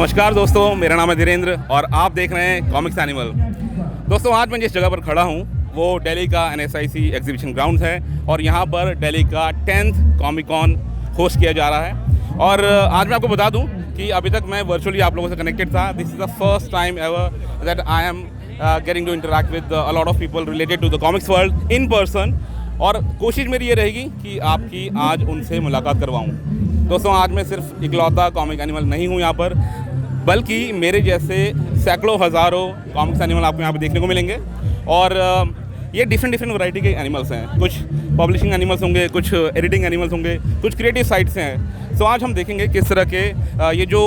नमस्कार दोस्तों, मेरा नाम है धीरेन्द्र और आप देख रहे हैं कॉमिक्स एनिमल। दोस्तों, आज मैं जिस जगह पर खड़ा हूँ वो दिल्ली का NSIC एग्जीबिशन ग्राउंड्स है और यहाँ पर दिल्ली का 10th कॉमिक कॉन होस्ट किया जा रहा है। और आज मैं आपको बता दूँ कि अभी तक मैं वर्चुअली आप लोगों से कनेक्टेड था। This is the first time ever that I am getting to interact with a lot of people related to the comics world in person. और कोशिश मेरी ये रहेगी कि आपकी आज उनसे मुलाकात करवाऊँ। दोस्तों, आज मैं सिर्फ इकलौता कॉमिक एनिमल नहीं हूँ यहाँ पर, बल्कि मेरे जैसे सैकड़ों हज़ारों कॉमिक्स एनिमल आपको यहाँ पे देखने को मिलेंगे। और ये डिफरेंट वैरायटी के एनिमल्स हैं। कुछ पब्लिशिंग एनिमल्स होंगे, कुछ एडिटिंग एनिमल्स होंगे, कुछ क्रिएटिव साइड से हैं। सो आज हम देखेंगे किस तरह के ये जो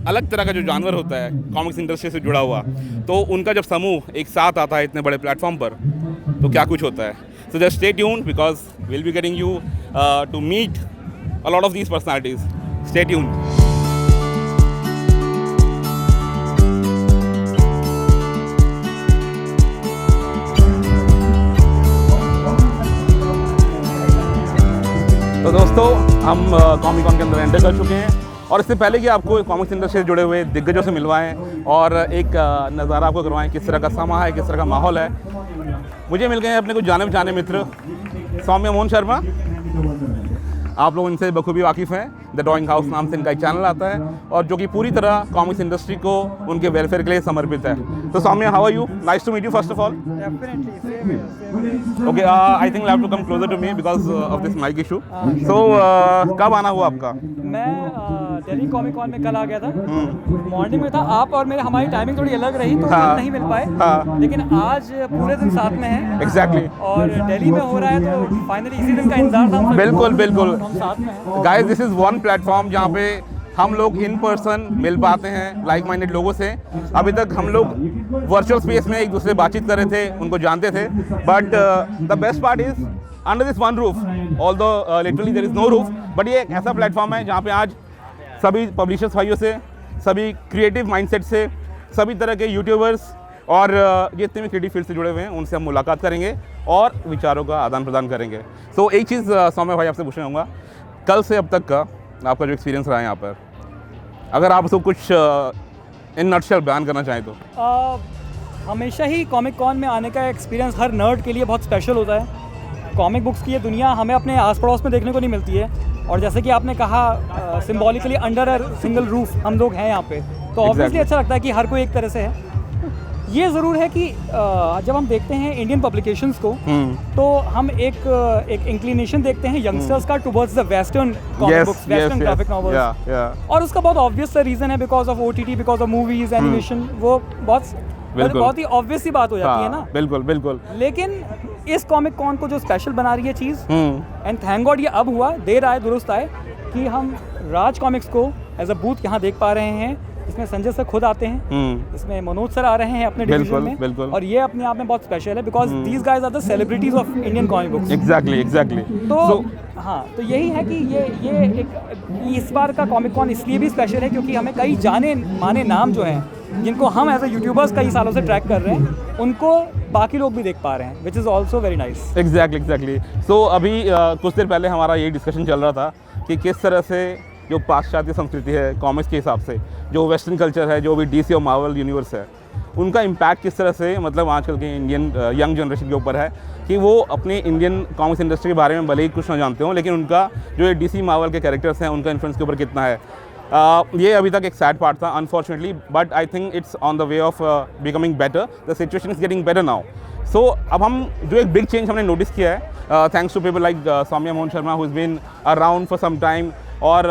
अलग तरह का जो जानवर होता है कॉमिक्स इंडस्ट्री से जुड़ा हुआ, तो उनका जब समूह एक साथ आता है इतने बड़े प्लेटफॉर्म पर, तो क्या कुछ होता है। So just stay tuned because we'll be getting you to meet a lot of these personalities. Stay tuned. तो दोस्तों, हम कॉमिक कॉन के अंदर एंटर कर चुके हैं और इससे पहले कि आपको कॉमिक्स इंडस्ट्री से जुड़े हुए दिग्गजों से मिलवाएं और एक नज़ारा आपको करवाएं किस तरह का समा है, किस तरह का माहौल है, मुझे मिल गए हैं अपने कुछ जाने पहचाने मित्र सौम्य मोहन शर्मा। आप लोग इनसे बखूबी वाकिफ़ हैं। द ड्राइंग हाउस नाम से इनका एक चैनल आता है और जो कि पूरी तरह कॉमिक्स इंडस्ट्री को उनके वेलफेयर के लिए समर्पित है। तो Saumya, how are you? Nice to meet you first of all. Okay, I think you have to come closer to me because of this mic issue. So कब आना हुआ आपका? मैं दिल्ली कॉमिक कॉन में कल आ गया था। मॉर्निंग में था। आप और मेरे हमारी टाइमिंग थोड़ी अलग रही तो हाँ, नहीं मिल पाए। लेकिन आज पूरे दिन साथ में है। एग्जैक्टली। और दिल्ली में हो रहा है तो फाइनली इसी दिन का इंतजार था। बिल्कुल हम साथ में हैं। Guys, this is one platform जहाँ पे हम लोग इन पर्सन मिल पाते हैं लाइक माइंडेड लोगों से। अभी तक हम लोग वर्चुअल स्पेस में एक दूसरे बातचीत कर रहे थे, उनको जानते थे, but the best part is under this one roof, although literally there is no roof, but ये एक ऐसा प्लेटफॉर्म है जहाँ पे आज सभी पब्लिशर्स भाइयों से, सभी क्रिएटिव माइंडसेट से, सभी तरह के यूट्यूबर्स और जितने भी क्रिएटिव फील्ड से जुड़े हुए हैं उनसे हम मुलाकात करेंगे और विचारों का आदान प्रदान करेंगे। सो एक चीज़ सौम्य भाई आपसे पूछना चाहूँगा, कल से अब तक का आपका जो एक्सपीरियंस रहा है यहाँ पर, अगर आप उसको कुछ इन नटशेल बयान करना चाहें तो। हमेशा ही कॉमिक कॉन में आने का एक्सपीरियंस हर नर्ड के लिए बहुत स्पेशल होता है। कॉमिक बुक्स की ये दुनिया हमें अपने आस पड़ोस में देखने को नहीं मिलती है। और जैसे कि आपने कहा, symbolically under a single roof हम लोग हैं यहाँ पे, तो ऑब्वियसली अच्छा लगता है कि हर कोई एक तरह से है। ये ज़रूर है कि जब हम देखते हैं इंडियन पब्लिकेशंस को, तो हम एक इंक्लिनेशन देखते हैं यंगस्टर्स का towards the western comic books, western graphic novels. और उसका बहुत ऑब्वियस सा रीज़न है, because of OTT, because of movies, animation. वो बहुत ही ऑब्वियस सी बात हो जाती है ना। बिल्कुल। लेकिन इस कॉमिक कॉन को जो स्पेशल बना रही है चीज़, एंड थैंक गॉड ये अब हुआ, देर आए दुरुस्त आए, कि हम राज कॉमिक्स को एज अ बूथ यहाँ देख पा रहे हैं। इसमें संजय सर खुद आते हैं, इसमें मनोज सर आ रहे हैं अपने डिवीजन में। बिल्कुल। और ये अपने आप में बहुत स्पेशल है, because these guys are the celebrities of Indian comic books. Exactly. तो हाँ, तो यही है कि ये एक इस बार का कॉमिक कॉन इसलिए भी स्पेशल है क्योंकि हमें कई जाने माने नाम जो हैं, जिनको हम एज ए यूट्यूबर्स कई सालों से ट्रैक कर रहे हैं, उनको बाकी लोग भी देख पा रहे हैं, which is also very nice. Exactly. So अभी कुछ देर पहले हमारा यही डिस्कशन चल रहा था कि किस तरह से जो पाश्चात्य संस्कृति है कॉमिक्स के हिसाब से, जो वेस्टर्न कल्चर है, जो भी DC और मार्वल यूनिवर्स है, उनका इम्पैक्ट किस तरह से मतलब आजकल के इंडियन यंग जनरेशन के ऊपर है कि वो अपने इंडियन कॉमिक्स इंडस्ट्री के बारे में भले ही कुछ ना जानते हो, लेकिन उनका जो ये DC मार्वल के कैरेक्टर्स हैं उनका इन्फ्लुएंस के ऊपर कितना है। ये अभी तक एक सैड पार्ट था unfortunately, but I think it's on the way of becoming better. The situation is getting better now. So अब हम जो एक बिग चेंज हमने नोटिस किया है, thanks to people like Saumya Mohan Sharma who is been around for some time. और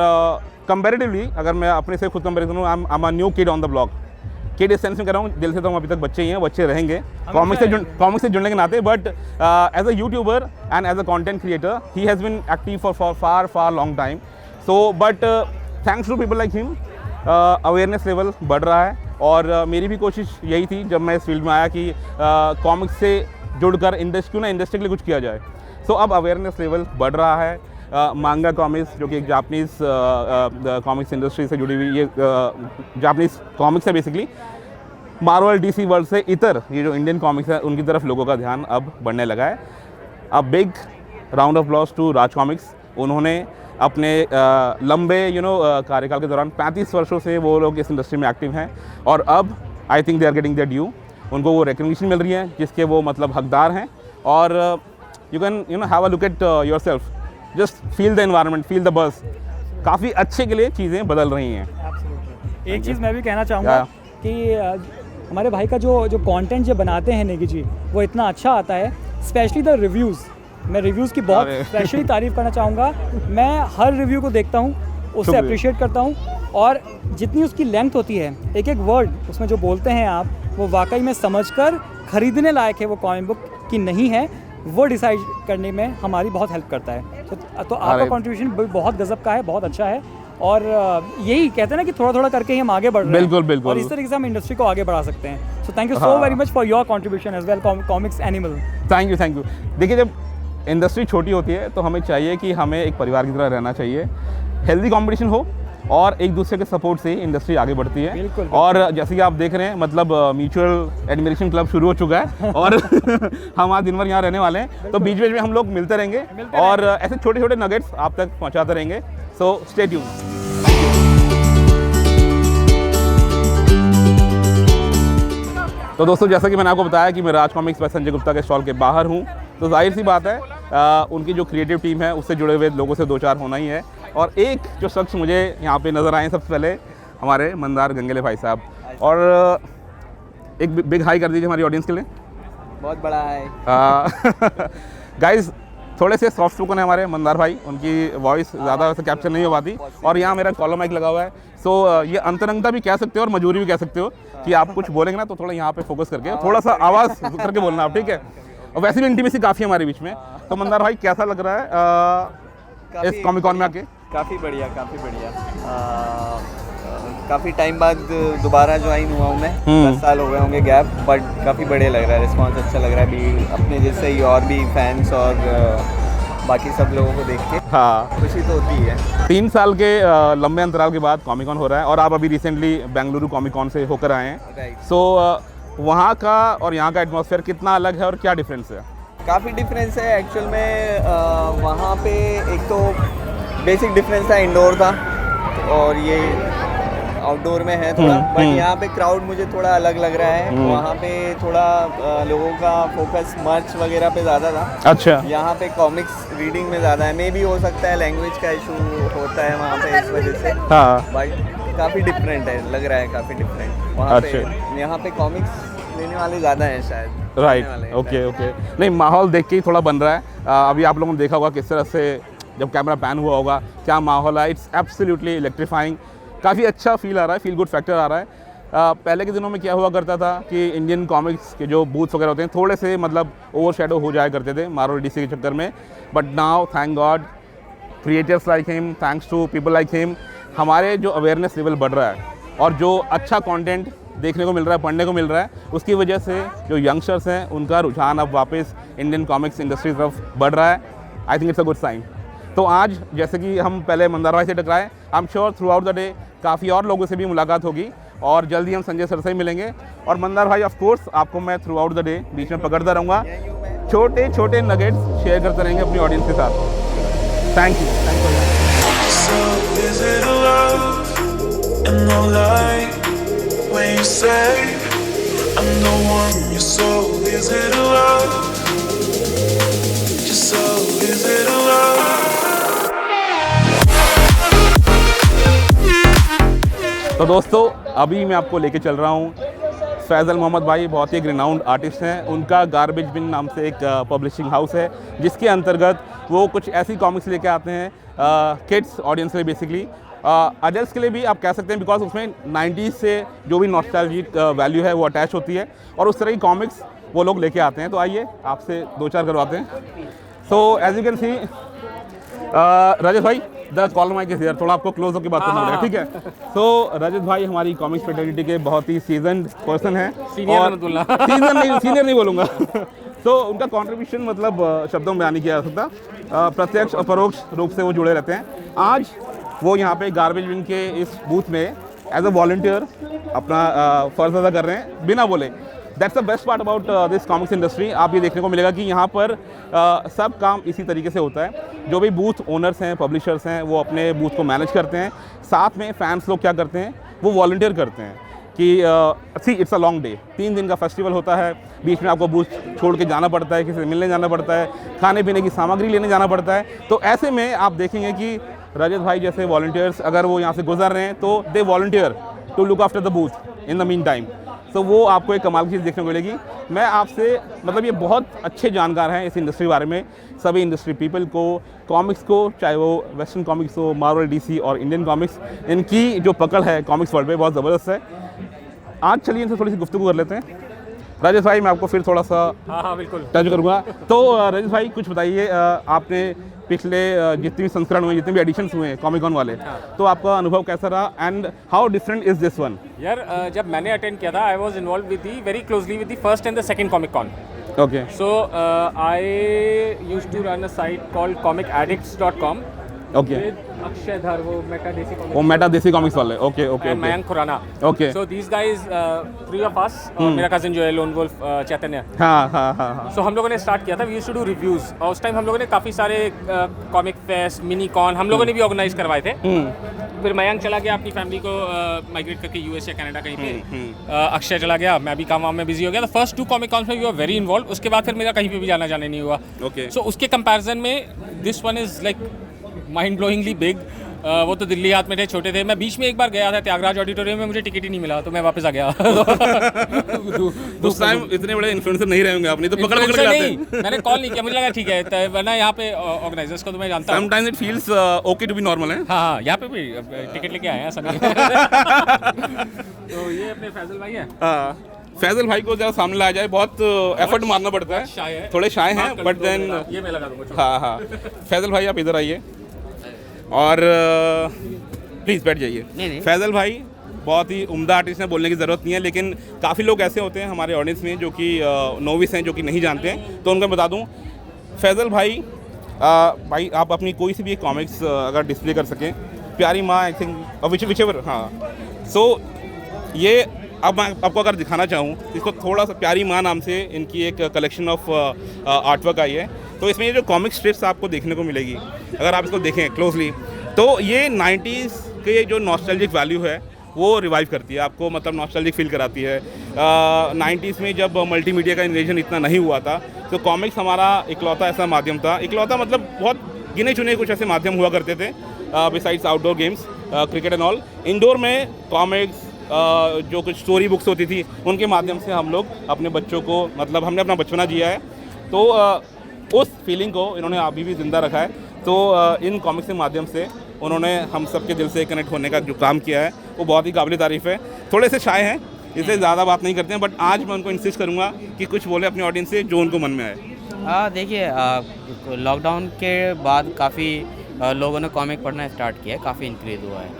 comparatively अगर मैं अपने से खुद कंपेयर करूँ, I am a new kid on the block. Kid इस सेंस में कर रहा हूँ, दिल से तो हम अभी तक बच्चे ही हैं, बच्चे रहेंगे कॉमिक्स से जुड़ने के नाते, but as a YouTuber and as a content creator he has been active for far long time. So but thanks to people like him awareness level बढ़ रहा है। और मेरी भी कोशिश यही थी जब मैं इस फील्ड में आया कि कॉमिक्स से जुड़कर इंडस्ट्री के लिए कुछ किया जाए। सो अब अवेयरनेस लेवल बढ़ रहा है। मांगा कॉमिक्स, जो कि एक जापानीज़ कॉमिक्स इंडस्ट्री से जुड़ी हुई ये जापानीज़ कॉमिक्स है बेसिकली, मार्वल DC वर्ल्ड से इतर ये जो इंडियन कॉमिक्स है उनकी तरफ लोगों का ध्यान अब बढ़ने लगा है। अब big round of applause to Raj comics. उन्होंने अपने लंबे कार्यकाल के दौरान 35 वर्षों से वो लोग इस इंडस्ट्री में एक्टिव हैं और अब I think they are getting their due, उनको वो रिकग्निशन मिल रही है जिसके वो मतलब हकदार हैं। और you can have a look at your self, just feel the environment, feel the bus, काफ़ी अच्छे के लिए चीज़ें बदल रही हैं। एक चीज़ मैं भी कहना चाहूँगा कि हमारे भाई का जो कंटेंट जो बनाते हैं नेगी जी, वो इतना अच्छा आता है, स्पेशली द रिव्यूज़। मैं रिव्यूज़ की बहुत स्पेशली तारीफ़ करना चाहूँगा। मैं हर रिव्यू को देखता हूँ, उससे अप्रिशिएट करता हूँ, और जितनी उसकी लेंथ होती है, एक एक वर्ड उसमें जो बोलते हैं आप, वो वाकई में समझकर खरीदने लायक है वो कॉमिक बुक कि नहीं है, वो डिसाइड करने में हमारी बहुत हेल्प करता है। तो आपका कंट्रीब्यूशन बहुत गजब का है, बहुत अच्छा है। और यही कहते हैं ना कि थोड़ा थोड़ा करके ही हम आगे बढ़ रहे हैं। बिल्कुल बिल्कुल। और इस तरीके से हम इंडस्ट्री को आगे बढ़ा सकते हैं। So thank you so very much for your contribution as well, comics animal. Thank you. देखिए, जब इंडस्ट्री छोटी होती है तो हमें चाहिए कि हमें एक परिवार की तरह रहना चाहिए, हेल्दी कंपटीशन हो और एक दूसरे के सपोर्ट से इंडस्ट्री आगे बढ़ती है। बिल्कुल। और जैसे कि आप देख रहे हैं, मतलब म्यूचुअल एडमिरेशन क्लब शुरू हो चुका है और हम आज दिन भर यहाँ रहने वाले हैं, तो बीच बीच में हम लोग मिलते रहेंगे और ऐसे छोटे छोटे नगेट्स आप तक पहुँचाते रहेंगे। So stay tuned. तो दोस्तों, जैसा कि मैंने आपको बताया कि मैं राज कॉमिक्स बाय संजय गुप्ता के स्टॉल के बाहर हूँ, तो जाहिर सी बात है उनकी जो क्रिएटिव टीम है उससे जुड़े हुए लोगों से दो चार होना ही है। और एक जो शख्स मुझे यहाँ पे नज़र आए सबसे पहले, हमारे मंदार गंगेले भाई साहब। और एक बिग हाई कर दीजिए हमारी ऑडियंस के लिए। बहुत बड़ा है गाइस, थोड़े से सॉफ्ट स्पोकन है हमारे मंदार भाई, उनकी वॉइस ज़्यादा वैसे कैप्चर नहीं हो पाती। और यहाँ मेरा कॉलर माइक लगा हुआ है, सो ये अंतरंगता भी कह सकते हो और मजबूरी भी कह सकते हो कि आप कुछ बोलेंगे ना तो थोड़ा यहाँ पे फोकस करके थोड़ा सा आवाज़ करके बोलना आप, ठीक है। और वैसे भी इंटीमेसी काफ़ी हमारे बीच में। तो मंदार भाई, कैसा लग रहा है इस कॉमिक कॉन में आके? काफ़ी बढ़िया काफ़ी टाइम बाद दोबारा ज्वाइन हुआ हूँ मैं। 10 साल हो गए होंगे गैप, बट काफ़ी बढ़िया लग रहा है, रिस्पांस अच्छा लग रहा है भी अपने जैसे ही और भी फैंस और बाकी सब लोगों को देख के। हाँ, खुशी तो होती है। 3 साल के लंबे अंतराल के बाद कॉमिक कॉन हो रहा है और आप अभी रिसेंटली बेंगलुरु कॉमिक कॉन से होकर आए हैं। सो वहाँ का और यहाँ का एटमॉस्फेयर कितना अलग है और क्या डिफरेंस है? काफ़ी डिफरेंस है एक्चुअल में। वहाँ पे एक तो बेसिक डिफरेंस था, इंडोर था और ये आउटडोर में है थोड़ा, बट यहाँ पे क्राउड मुझे थोड़ा अलग लग रहा है। वहाँ पे थोड़ा लोगों का फोकस मर्च वगैरह पे ज़्यादा था। अच्छा। यहाँ पे कॉमिक्स रीडिंग में ज़्यादा है, मे भी हो सकता है लैंग्वेज का इशू होता है वहाँ पे इस वजह से। हाँ, बट काफ़ी डिफरेंट है, लग रहा है काफ़ी डिफरेंट वहाँ पे। यहाँ पे कॉमिक्स लेने वाले ज़्यादा हैं शायद। Right, okay. नहीं, माहौल देख के ही थोड़ा बन रहा है। अभी आप लोगों ने देखा होगा किस तरह से जब कैमरा पैन हुआ होगा, क्या माहौल है। इट्स एब्सोल्युटली इलेक्ट्रीफाइंग, काफ़ी अच्छा फील आ रहा है, फील गुड फैक्टर आ रहा है। पहले के दिनों में क्या हुआ करता था कि इंडियन कॉमिक्स के जो बूथ्स वगैरह होते हैं थोड़े से मतलब ओवर शेडो हो जाया करते थे मार्वल डीसी के चक्कर में, but now thank god, creators like him, thanks to people like him, हमारे जो अवेयरनेस लेवल बढ़ रहा है और जो अच्छा कंटेंट देखने को मिल रहा है, पढ़ने को मिल रहा है, उसकी वजह से जो यंगस्टर्स हैं उनका रुझान अब वापस इंडियन कॉमिक्स इंडस्ट्री तरफ बढ़ रहा है। I think it's a good sign. तो आज जैसे कि हम पहले मंदार भाई से टकराए, I am sure through out the day काफ़ी और लोगों से भी मुलाकात होगी और जल्दी हम संजय सर से ही मिलेंगे। और मंदार भाई, ऑफ कोर्स आपको मैं थ्रू आउट द डे बीच में पकड़ता रहूँगा, छोटे छोटे नगेट्स शेयर करते रहेंगे अपनी ऑडियंस के साथ। Thank you. तो दोस्तों, अभी मैं आपको लेके चल रहा हूँ, फैज़ल मोहम्मद भाई बहुत ही एक रिनाउंड आर्टिस्ट हैं। उनका गार्बेज बिन नाम से एक पब्लिशिंग हाउस है जिसके अंतर्गत वो कुछ ऐसी कॉमिक्स लेके आते हैं किड्स ऑडियंस के लिए, बेसिकली अडल्ट्स के लिए भी आप कह सकते हैं, बिकॉज उसमें 90s से जो भी नॉस्टैल्जिक वैल्यू है वो अटैच होती है और उस तरह की कॉमिक्स वो लोग लेके आते हैं। तो आइए आपसे दो चार करवाते हैं। So as you can see, Rajesh भाई, the collar mic is here, थोड़ा आपको क्लोज होकर बात करना पड़ेगा, ठीक है। सो रजत भाई हमारी कॉमिक्स फ्रेटर्निटी के बहुत ही सीजन्ड पर्सन हैं। सीनियर नहीं बोलूँगा। तो उनका कंट्रीब्यूशन मतलब शब्दों में बयान नहीं किया जा सकता, प्रत्यक्ष और परोक्ष रूप से वो जुड़े रहते हैं। आज वो यहाँ पे गार्बेज बिन के इस बूथ में एज अ वॉलंटियर अपना फ़र्ज अदा कर रहे हैं बिना बोले। That's the best part about this comics industry. आप ये देखने को मिलेगा कि यहाँ पर सब काम इसी तरीके से होता है। जो भी बूथ ओनर्स हैं, पब्लिशर्स हैं, वो अपने बूथ को मैनेज करते हैं। साथ में फैंस लोग क्या करते हैं, वो वॉलंटियर करते हैं कि see it's a long day, 3 दिन का फेस्टिवल होता है, बीच में आपको बूथ छोड़ के जाना पड़ता है, किसी से मिलने जाना पड़ता है, खाने पीने की सामग्री लेने जाना पड़ता है। तो ऐसे में आप देखेंगे कि रजत भाई जैसे वॉलंटियर्स अगर वो यहाँ से गुजर रहे हैं तो they volunteer to look after the booth in the meantime. तो वो आपको एक कमाल की चीज़ देखने को मिलेगी। मैं आपसे मतलब ये बहुत अच्छे जानकार हैं इस इंडस्ट्री के बारे में, सभी इंडस्ट्री पीपल को, कॉमिक्स को, चाहे वो वेस्टर्न कॉमिक्स हो, मार्वल, डीसी और इंडियन कॉमिक्स, इनकी जो पकड़ है कॉमिक्स वर्ल्ड में बहुत ज़बरदस्त है। आज चलिए इनसे थोड़ी सी गुफ्तगू कर लेते हैं। राजेश भाई मैं आपको फिर थोड़ा सा हाँ बिल्कुल टच करूँगा। तो राजेश भाई कुछ बताइए, आपने पिछले जितने भी संस्करण हुए, जितने भी एडिशंस हुए हैं कॉमिक कॉन वाले, तो आपका अनुभव कैसा रहा and how different is this one? यार जब मैंने अटेंड किया था I was involve with the very closely with the first and the second comic con. Okay, so I used to run a site called comicaddicts.com okay, with Akshay Dhar, वो Meta Desi वो comics, Meta Desi comics वाले, okay okay and Mayank Khurana. Okay, So these guys, three of us, और मेरा cousin जो है lone wolf चैतन्य, हाँ हाँ हाँ हाँ, सो हम लोगों ने स्टार्ट किया था। We used to do reviews और उस टाइम हम लोगों ने काफ़ी सारे कॉमिक फेस्ट, मिनी कॉन हम लोगों ने भी ऑर्गेनाइज करवाए थे। फिर मयंक चला गया अपनी फैमिली को माइग्रेट करके यूएस या कनाडा कहीं पे, अक्षय चला गया, मैं भी काम में बिजी हो गया। तो फर्स्ट 2 कॉमिक कॉन्स में वी वर वेरी इन्वॉल्व। उसके बाद फिर मेरा कहीं पे भी जाना जाने नहीं हुआ। ओके। सो उसके कंपैरिजन में this one is like mind blowingly big. वो तो दिल्ली हाथ में थे, छोटे थे। मैं बीच में एक बार गया था त्यागराज ऑडिटोरियम में, मुझे टिकट ही नहीं मिला तो मैं वापस आ गया। उस टाइम इतने बड़े इन्फ्लुएंसर नहीं रहे होंगे आपने, तो पकड़ के नहीं, लाते। मैंने कॉल नहीं किया, मुझे लगा ठीक है, वरना यहाँ पे ऑर्गेनाइजर्स को तो मैं जानता हूँ। Sometimes it feels okay to be normal है। हाँ, यहाँ पे भी टिकट लेके आए हैं ऐसा नहीं। तो ये अपने फैजल भाई हैं। हाँ, फैजल भाई को जरा सामने लाया जाए, बहुत एफर्ट मारना पड़ता शाय है, है। थोड़े शाय हैं, बट देन ये मैं लगा दूंगा। हाँ हाँ, फैजल भाई आप इधर आइए और प्लीज़ बैठ जाइए। फैजल भाई बहुत ही उम्दा आर्टिस्ट हैं, बोलने की ज़रूरत नहीं है, लेकिन काफ़ी लोग ऐसे होते हैं हमारे ऑडियंस में जो कि नोविस हैं, जो कि नहीं जानते हैं, तो उनको बता दूं। फैजल भाई भाई आप अपनी कोई सी भी एक कॉमिक्स अगर डिस्प्ले कर सकें, प्यारी माँ आई थिंक विच एवर, हाँ, सो ये अब मैं आपको अगर दिखाना चाहूँ, इसको थोड़ा सा प्यारी माँ नाम से इनकी एक कलेक्शन ऑफ आर्टवर्क आई है। तो इसमें ये जो कॉमिक स्ट्रिप्स आपको देखने को मिलेगी, अगर आप इसको देखें क्लोजली, तो ये 90s के जो नॉस्टैल्जिक वैल्यू है वो रिवाइव करती है, आपको मतलब नॉस्टैल्जिक फील कराती है। 90s में जब मल्टीमीडिया का इन्वेजन इतना नहीं हुआ था, तो कॉमिक्स हमारा इकलौता ऐसा माध्यम था, इकलौता मतलब बहुत गिने चुने कुछ ऐसे माध्यम हुआ करते थे besides outdoor games, cricket and all. Indoor में कॉमिक्स, जो कुछ स्टोरी बुक्स होती थी, उनके माध्यम से हम लोग अपने बच्चों को, मतलब हमने अपना बचपना जिया है, तो उस फीलिंग को इन्होंने अभी भी ज़िंदा रखा है। तो इन कॉमिक्स के माध्यम से उन्होंने हम सब के दिल से कनेक्ट होने का जो काम किया है वो बहुत ही काबिल तारीफ़ है। थोड़े से शाय हैं, इससे ज़्यादा बात नहीं करते हैं, बट आज मैं उनको इंसिस्ट करूँगा कि कुछ बोले अपने ऑडियंस से जो उनको मन में आए। देखिए लॉकडाउन के बाद काफ़ी लोगों ने कॉमिक पढ़ना स्टार्ट किया है, काफ़ी इंक्रीज़ हुआ है।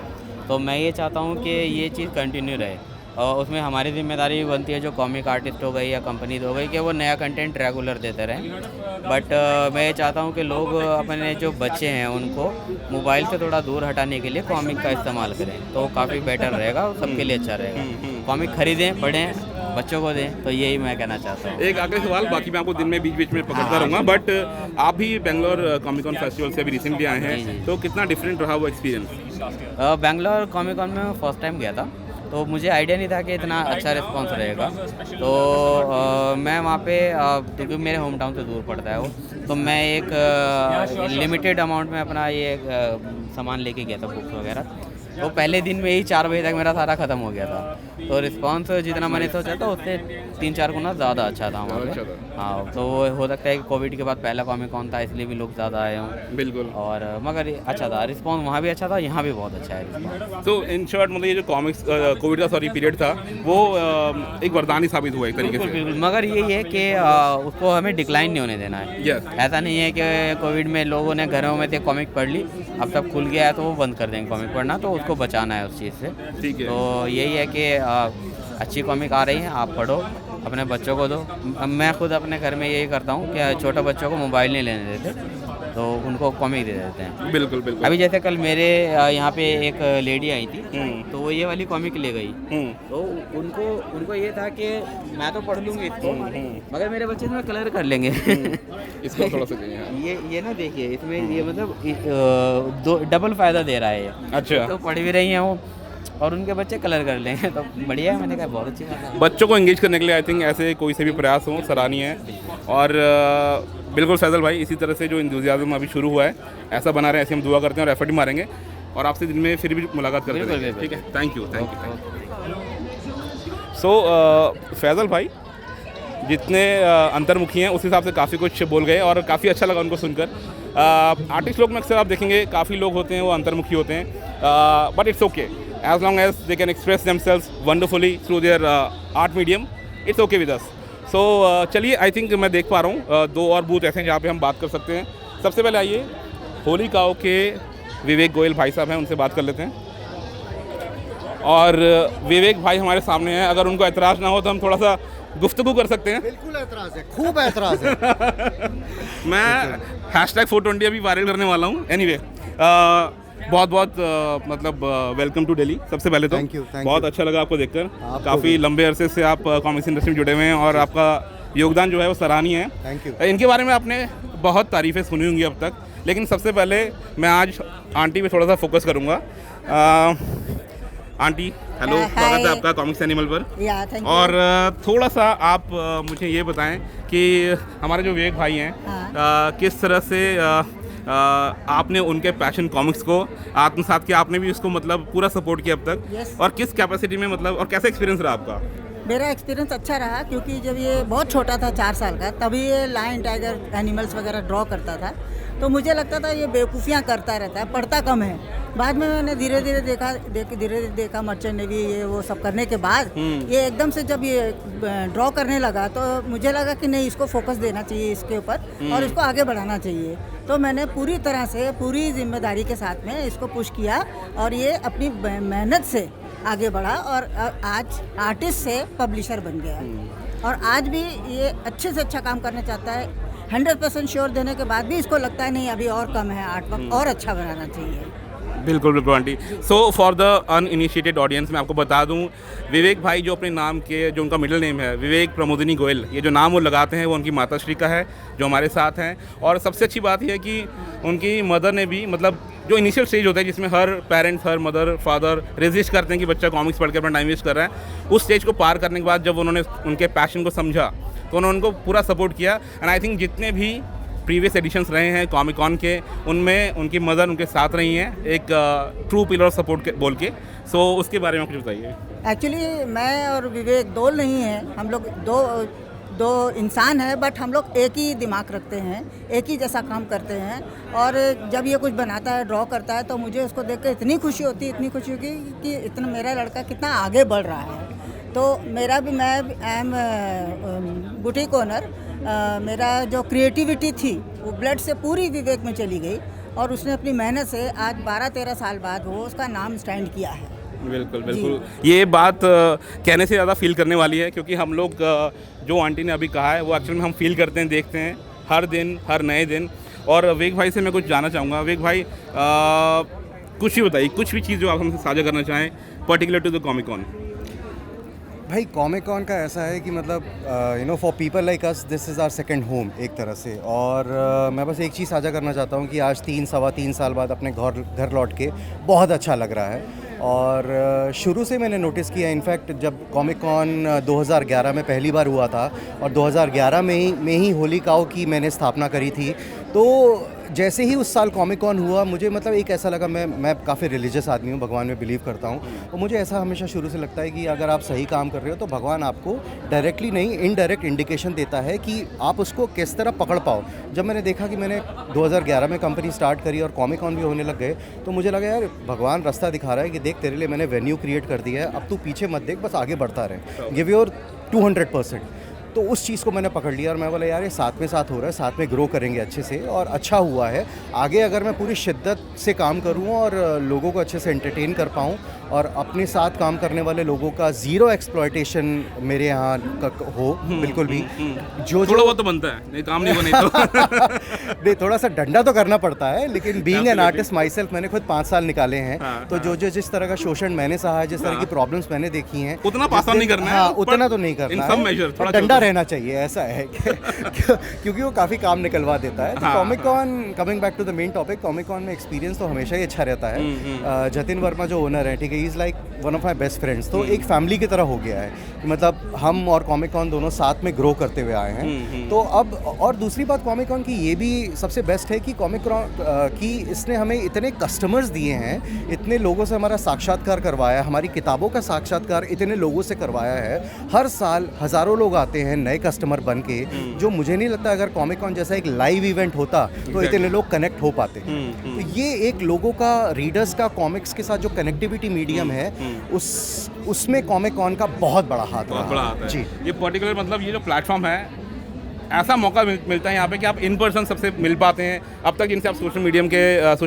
तो मैं ये चाहता हूँ कि ये चीज़ कंटिन्यू रहे और उसमें हमारी जिम्मेदारी बनती है, जो कॉमिक आर्टिस्ट हो गई या कंपनीज हो गई, कि वो नया कंटेंट रेगुलर देते रहें। बट मैं ये चाहता हूँ कि लोग अपने जो बच्चे हैं उनको मोबाइल से थोड़ा दूर हटाने के लिए कॉमिक का इस्तेमाल करें, तो काफ़ी बेटर रहेगा और सबके लिए अच्छा रहेगा। कॉमिक खरीदें, पढ़ें, बच्चों को दें, तो यही मैं कहना चाहता हूँ। एक आखिरी सवाल, बाकी मैं आपको दिन में बीच बीच में पकड़ता रहूँगा, बट आप भी बेंगलोर कॉमिक कॉन फेस्टिवल से अभी रिसेंटली आए हैं, तो कितना डिफरेंट रहा वो एक्सपीरियंस? बेंगलोर कॉमिक कॉन में फर्स्ट टाइम गया था, तो मुझे आइडिया नहीं था कि इतना अच्छा रिस्पांस रहेगा। तो मैं वहाँ पे, क्योंकि मेरे होम टाउन से दूर पड़ता है वो, तो मैं एक लिमिटेड अमाउंट में अपना ये सामान लेके गया था, बुक्स वगैरह। तो पहले दिन में ही 4 बजे तक मेरा सारा ख़त्म हो गया था। तो रिस्पांस जितना मैंने सोचा था उससे 3-4 गुना ज़्यादा अच्छा था वहाँ पे। हाँ, तो हो सकता है कि कोविड के बाद पहला कॉमिक कॉन था, इसलिए भी लोग ज़्यादा आए हों। बिल्कुल। और मगर अच्छा था रिस्पांस, वहाँ भी अच्छा था, यहाँ भी बहुत अच्छा है रिस्पांस। तो इन शॉर्ट मतलब ये जो कॉमिक्स कोविड का पीरियड था, वो एक वरदान ही साबित हुआ एक तरीके से। बिल्कुल, मगर यही है कि उसको हमें डिक्लाइन नहीं होने देना है। Yes. ऐसा नहीं है कि कोविड में लोगों ने घरों में थे कॉमिक पढ़ ली, अब सब खुल गया है तो वो बंद कर देंगे कॉमिक पढ़ना, तो उसको बचाना है उस चीज़ से। ठीक है। तो यही है कि अच्छी कॉमिक आ रही हैं, आप पढ़ो, अपने बच्चों को दो। मैं खुद अपने घर में यही करता हूँ कि छोटे बच्चों को मोबाइल नहीं लेने देते, तो उनको कॉमिक दे देते हैं। बिल्कुल बिल्कुल। अभी जैसे कल मेरे यहाँ पे एक लेडी आई थी, तो वो ये वाली कॉमिक ले गई। तो उनको ये था कि मैं तो पढ़ लूँगी इसको, मगर मेरे बच्चे इसमें कलर कर लेंगे। इसको थोड़ा सा चाहिए। ये ना देखिए, इसमें ये मतलब दो डबल फ़ायदा दे रहा है ये। अच्छा। तो पढ़ भी रही हैं वो और उनके बच्चे कलर कर लेंगे, तो बढ़िया है। मैंने कहा बहुत अच्छी बात है। बच्चों को एंगेज करने के लिए आई थिंक ऐसे कोई से भी प्रयास हो सराहनीय है। और बिल्कुल फैजल भाई, इसी तरह से जो इंथुजियाज्म अभी शुरू हुआ है ऐसा बना रहे, ऐसे हम दुआ करते हैं और एफर्ट भी मारेंगे और आपसे दिन में फिर भी मुलाकात करते हैं। ठीक है, थैंक यू। सो फैजल भाई जितने अंतर्मुखी हैं उस हिसाब से काफ़ी कुछ बोल गए और काफ़ी अच्छा लगा उनको सुनकर। आर्टिस्ट लोग में अक्सर आप देखेंगे काफ़ी लोग होते हैं वो अंतर्मुखी होते हैं, but it's okay as long as they can express themselves wonderfully through their art medium, it's okay with us. So चलिए, आई थिंक मैं देख पा रहा हूँ 2 और बूथ ऐसे हैं जहाँ पे हम बात कर सकते हैं। सबसे पहले आइए होली काओ के विवेक गोयल भाई साहब हैं, उनसे बात कर लेते हैं। और विवेक भाई हमारे सामने हैं, अगर उनको ऐतराज़ ना हो तो हम थोड़ा सा गुफ्तगू कर सकते हैं। बिल्कुल ऐतराज़ है, खूब ऐतराज़ है। मैं #420 अभी वायरल करने वाला हूँ। एनीवे बहुत बहुत मतलब वेलकम टू दिल्ली। सबसे पहले तो Thank you. बहुत अच्छा लगा आपको देखकर। आपको काफ़ी लंबे अरसे से आप कॉमिक्स इंडस्ट्री में जुड़े हुए हैं और आपका योगदान जो है वो सराहनीय है। Thank you. इनके बारे में आपने बहुत तारीफ़ें सुनी होंगी अब तक, लेकिन सबसे पहले मैं आज आंटी पे थोड़ा सा फोकस करूँगा। आंटी हेलो, स्वागत है आपका कॉमिक्स एनिमल पर। और थोड़ा सा आप मुझे ये बताएं कि हमारे जो विवेक भाई हैं किस तरह से आपने उनके पैशन कॉमिक्स को आत्मसात किया, आपने भी उसको मतलब पूरा सपोर्ट किया अब तक, और किस कैपेसिटी में मतलब, और कैसा एक्सपीरियंस रहा आपका? मेरा एक्सपीरियंस अच्छा रहा, क्योंकि जब ये बहुत छोटा था 4 साल का, तभी ये लायन टाइगर एनिमल्स वगैरह ड्रॉ करता था, तो मुझे लगता था ये बेवकूफ़ियाँ करता रहता है, पढ़ता कम है। बाद में मैंने धीरे धीरे देखा मर्चेंट नेवी ये वो सब करने के बाद ये एकदम से जब ये ड्रॉ करने लगा तो मुझे लगा कि नहीं, इसको फोकस देना चाहिए इसके ऊपर और इसको आगे बढ़ाना चाहिए। तो मैंने पूरी तरह से पूरी जिम्मेदारी के साथ में इसको पुश किया और ये अपनी मेहनत से आगे बढ़ा और आज आर्टिस्ट से पब्लिशर बन गया। और आज भी ये अच्छे से अच्छा काम करना चाहता है। 100% श्योर देने के बाद भी इसको लगता है नहीं, अभी और कम है, आर्ट वर्क और अच्छा बनाना चाहिए। बिल्कुल बिल्कुल aunty. So for the uninitiated audience मैं आपको बता दूं, विवेक भाई जो अपने नाम के, जो उनका मिडिल नेम है विवेक प्रमोदिनी गोयल, ये जो नाम वो लगाते हैं वो उनकी माता श्री का है जो हमारे साथ हैं। और सबसे अच्छी बात यह है कि उनकी मदर ने भी, मतलब जो इनिशियल स्टेज होता है जिसमें हर पेरेंट्स, हर मदर फादर रेजिस्ट करते हैं कि बच्चा कॉमिक्स पढ़ के अपना टाइम वेस्ट कर रहा है, उस स्टेज को पार करने के बाद जब उन्होंने उनके पैशन को समझा तो उन्होंने उनको पूरा सपोर्ट किया। एंड आई थिंक जितने भी प्रीवियस एडिशंस रहे हैं कॉमिक कॉन के, उनमें उनकी मदर उनके साथ रही हैं एक ट्रू पिलर ऑफ सपोर्ट बोल के। सो उसके बारे में कुछ बताइए। एक्चुअली मैं और विवेक दो नहीं हैं, हम लोग दो इंसान हैं, बट हम लोग एक ही दिमाग रखते हैं, एक ही जैसा काम करते हैं। और जब ये कुछ बनाता है, ड्रॉ करता है, तो मुझे उसको देख कर इतनी खुशी होती कि इतना मेरा लड़का कितना आगे बढ़ रहा है। तो मेरा भी, मैं एम बुटीक ओनर, मेरा जो क्रिएटिविटी थी वो ब्लड से पूरी विवेक में चली गई और उसने अपनी मेहनत से आज 12-13 साल बाद वो उसका नाम स्टैंड किया है। बिल्कुल बिल्कुल, ये बात कहने से ज़्यादा फील करने वाली है, क्योंकि हम लोग जो आंटी ने अभी कहा है वो एक्चुअली में हम फील करते हैं, देखते हैं हर दिन, हर नए दिन। और विवेक भाई से मैं कुछ जानना चाहूँगा। विवेक भाई कुछ भी बताइए, कुछ भी चीज़ जो आप हमसे साझा करना चाहें particular to the comic con. भाई कॉमिक कॉन का ऐसा है कि मतलब for people like us this is our second home एक तरह से। और मैं बस एक चीज़ साझा करना चाहता हूँ कि आज 3-3.25 साल बाद अपने घर लौट के बहुत अच्छा लग रहा है। और शुरू से मैंने नोटिस किया, इनफैक्ट जब कॉमिक कॉन 2011 में पहली बार हुआ था और 2011 में ही होली काओ की मैंने स्थापना करी थी, तो जैसे ही उस साल कॉमिक कॉन हुआ मुझे मतलब एक ऐसा लगा, मैं काफ़ी रिलीजियस आदमी हूँ, भगवान में बिलीव करता हूँ, और मुझे ऐसा हमेशा शुरू से लगता है कि अगर आप सही काम कर रहे हो तो भगवान आपको डायरेक्टली नहीं इनडायरेक्ट इंडिकेशन देता है कि आप उसको किस तरह पकड़ पाओ। जब मैंने देखा कि मैंने 2011 में कंपनी स्टार्ट करी और कॉमिक कॉन भी होने लग गए, तो मुझे लगा यार भगवान रास्ता दिखा रहा है कि देख तेरे लिए मैंने वेन्यू क्रिएट कर दिया है, अब तू पीछे मत देख, बस आगे बढ़ता रहे, गिव योर 200%। तो उस चीज़ को मैंने पकड़ लिया और मैं बोला यार ये साथ हो रहा है, साथ में ग्रो करेंगे अच्छे से, और अच्छा हुआ है। आगे अगर मैं पूरी शिद्दत से काम करूँ और लोगों को अच्छे से एंटरटेन कर पाऊँ और अपने साथ काम करने वाले लोगों का ज़ीरो एक्सप्लॉयटेशन मेरे यहाँ हो बिल्कुल भी, जो थोड़ा बहुत तो बनता है, नहीं काम नहीं बने तो नहीं, थोड़ा सा डंडा तो करना पड़ता है, लेकिन being an artist my self मैंने खुद 5 साल निकाले हैं। तो जो जिस तरह का शोषण मैंने सहा है, जिस तरह की प्रॉब्लम्स मैंने देखी हैं, उतना पास ऑन नहीं करना है। हाँ, उतना तो नहीं करना इन है, सब मेजर थोड़ा डंडा रहना चाहिए, ऐसा है क्योंकि वो काफ़ी काम निकलवा देता है। तो comic con, coming back to the main topic, comic con में एक्सपीरियंस तो हमेशा ही अच्छा रहता है। जतिन वर्मा जो ओनर है, ठीक है, is like one of my best friends, तो एक फैमिली की तरह हो गया है कि मतलब हम और कॉमिक कॉन दोनों साथ में ग्रो करते हुए आए हैं। तो अब और दूसरी बात कॉमिक कॉन की ये भी सबसे बेस्ट है कि कॉमिक कॉन की इसने हमें इतने कस्टमर्स दिए हैं, इतने लोगों से हमारा साक्षात्कार करवाया, हमारी किताबों का साक्षात्कार इतने लोगों से करवाया है। हर साल हज़ारों लोग आते हैं नए कस्टमर बन के, जो मुझे नहीं लगता अगर कॉमिक कॉन जैसा एक लाइव इवेंट होता तो इतने लोग कनेक्ट हो पाते। तो ये एक लोगों का, रीडर्स का कॉमिक्स के साथ जो कनेक्टिविटी मीडियम है, उसमें कॉमिक कॉन का बहुत बड़ा हाथ रहा है जी। ये पर्टिकुलर मतलब ये जो प्लेटफॉर्म है, ऐसा मौका मिलता है यहाँ पे कि आप इन पर्सन सबसे मिल पाते हैं। अब तक जिनसे आप सोशल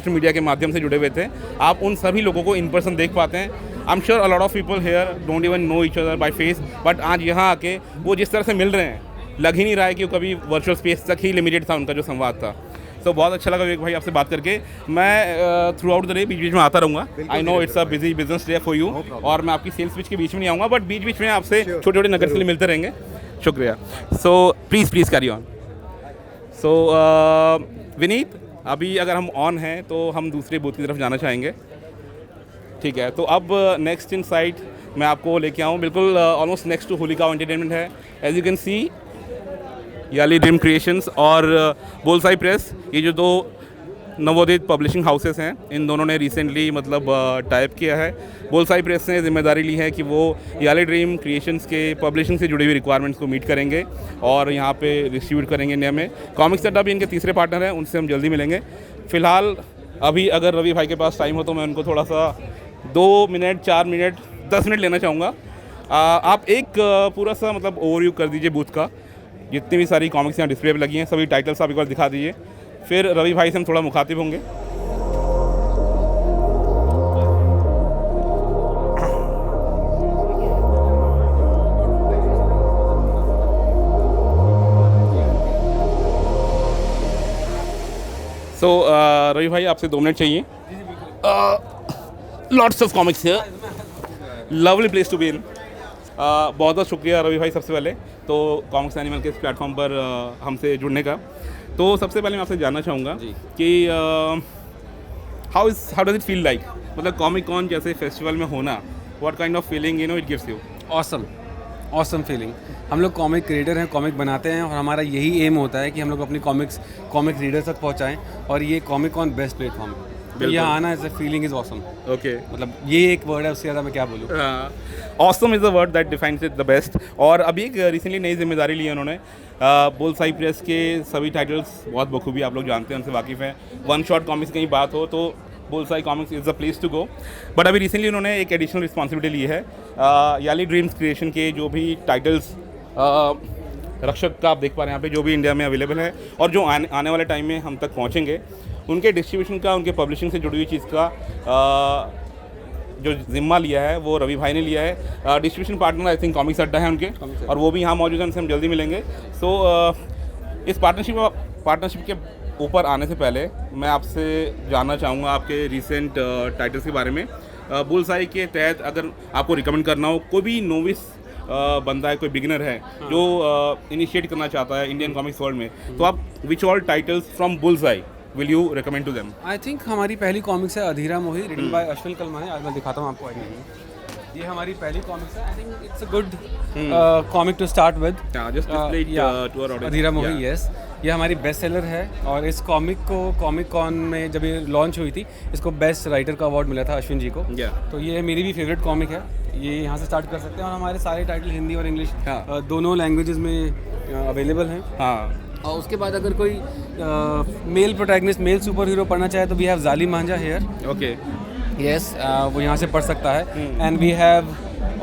मीडिया के माध्यम से जुड़े हुए थे, आप उन सभी लोगों को इन पर्सन देख पाते हैं। I am sure a lot of people here don't even know each other by face, but आज यहाँ आके वो जिस तरह से मिल रहे हैं, लग ही नहीं रहा है कि वो कभी वर्चुअल स्पेस तक ही लिमिटेड था उनका जो संवाद था। तो बहुत अच्छा लगा विवेक भाई आपसे बात करके। मैं थ्रू आउट द डे बीच बीच में आता रहूँगा। I know it's a busy business day for you, और मैं आपकी सेल्स पिच के बीच में नहीं आऊँगा, बट बीच बीच में आपसे छोटे छोटे नगर्स के लिए मिलते रहेंगे। शुक्रिया। So please carry on. So Vineet, अभी अगर हम ऑन हैं तो हम दूसरे बूथ की तरफ जाना चाहेंगे, ठीक है? तो अब नेक्स्ट इन साइट मैं आपको लेके आऊँ, बिल्कुल almost next to Holy Cow Entertainment है। As you can see, Yali Dream Creations और बोलसाई प्रेस, ये जो दो नवोदित पब्लिशिंग हाउसेस हैं, इन दोनों ने रिसेंटली मतलब टाइप किया है। बोलसाई प्रेस ने जिम्मेदारी ली है कि वो याली ड्रीम क्रिएशंस के पब्लिशिंग से जुड़ी हुई रिक्वायरमेंट्स को मीट करेंगे और यहाँ पे डिस्ट्रीब्यूट करेंगे इंडिया में। कॉमिक्स अड्डा भी इनके तीसरे पार्टनर हैं, उनसे हम जल्दी मिलेंगे। फ़िलहाल अभी अगर रवि भाई के पास टाइम हो तो मैं उनको थोड़ा सा 2 मिनट, 4 मिनट, 10 मिनट लेना चाहूँगा। आप एक पूरा सा मतलब ओवरव्यू कर दीजिए बूथ का, जितनी भी सारी कॉमिक्स यहाँ डिस्प्ले पे लगी हैं, सभी टाइटल्स आप एक बार दिखा दीजिए, फिर रवि भाई से हम थोड़ा मुखातिब होंगे। सो रवि भाई, आपसे 2 मिनट चाहिए। Lots of comics here, lovely place to be in. बहुत बहुत शुक्रिया रवि भाई सबसे पहले तो कॉमिक्स एनिमल के इस प्लेटफॉर्म पर हमसे जुड़ने का। तो सबसे पहले मैं आपसे जानना चाहूँगा कि how does it feel like, मतलब कॉमिक कॉन जैसे फेस्टिवल में होना, what kind of feeling it gives you? Awesome feeling. हम लोग कॉमिक क्रिएटर हैं, कॉमिक बनाते हैं और हमारा यही एम होता है कि हम लोग अपनी कॉमिक रीडर तक पहुंचाएं, और ये कॉमिक कॉन बेस्ट प्लेटफॉर्म है। तो यहाँ आना as a feeling is awesome. Okay, मतलब ये एक वर्ड है, उससे ज़्यादा मैं क्या बोलूँ। Awesome is the word that defines it the best. और अभी एक रिसेंटली नई जिम्मेदारी ली है उन्होंने, बोलसाई प्रेस के सभी टाइटल्स बहुत बखूबी आप लोग जानते हैं, उनसे वाकिफ़ हैं। वन शॉट कॉमिक्स की कहीं बात हो तो Bullseye Comics is the place to go. But अभी रिसेंटली उन्होंने एक एडिशनल रिस्पॉन्सिबिलिटी ली है। याली ड्रीम्स क्रिएशन के जो भी टाइटल्स रक्षक का आप देख पा रहे हैं यहाँ पे, जो भी इंडिया में अवेलेबल है और जो आने वाले टाइम में हम तक पहुँचेंगे, उनके डिस्ट्रीब्यूशन का, उनके पब्लिशिंग से जुड़ी हुई चीज़ का जो जिम्मा लिया है वो रवि भाई ने लिया है। Distribution partner I think comics अड्डा है उनके, और वो भी यहाँ मौजूद हैं, उनसे हम जल्दी मिलेंगे। सो इस पार्टनरशिप के ऊपर आने से पहले मैं आपसे जानना चाहूँगा आपके रिसेंट टाइटल्स के बारे में। बुलसाई के तहत अगर आपको रिकमेंड करना हो, कोई भी नोविस बंदा है, कोई बिगिनर है जो इनिशिएट करना चाहता है इंडियन कॉमिक्स वर्ल्ड में, तो आप which all titles from Bullseye will you recommend to them? I think हमारी पहली कॉमिक्स है अधीरा मोही, रिटन बाय अश्विन कलमाने। आज मैं दिखाता हूँ आपको आइडिया। ये हमारी पहली कॉमिक्स है। I think it's a good comic to start with. Adhira Mohi, yes, ये हमारी बेस्ट सेलर है। और इस कॉमिक को कॉमिक कॉन में जब ये लॉन्च हुई थी, इसको बेस्ट राइटर का अवार्ड मिला था अश्विन जी को। तो ये मेरी भी फेवरेट कॉमिक है, ये यहाँ से स्टार्ट कर सकते हैं। और हमारे सारे टाइटल हिंदी और इंग्लिश दोनों लैंग्वेजेस में अवेलेबल हैं। हाँ, और उसके बाद अगर कोई male protagonist, male superhero पढ़ना चाहे तो वी हैव जाली मांझा हेयर। ओके, यस, वो यहाँ से पढ़ सकता है। And we have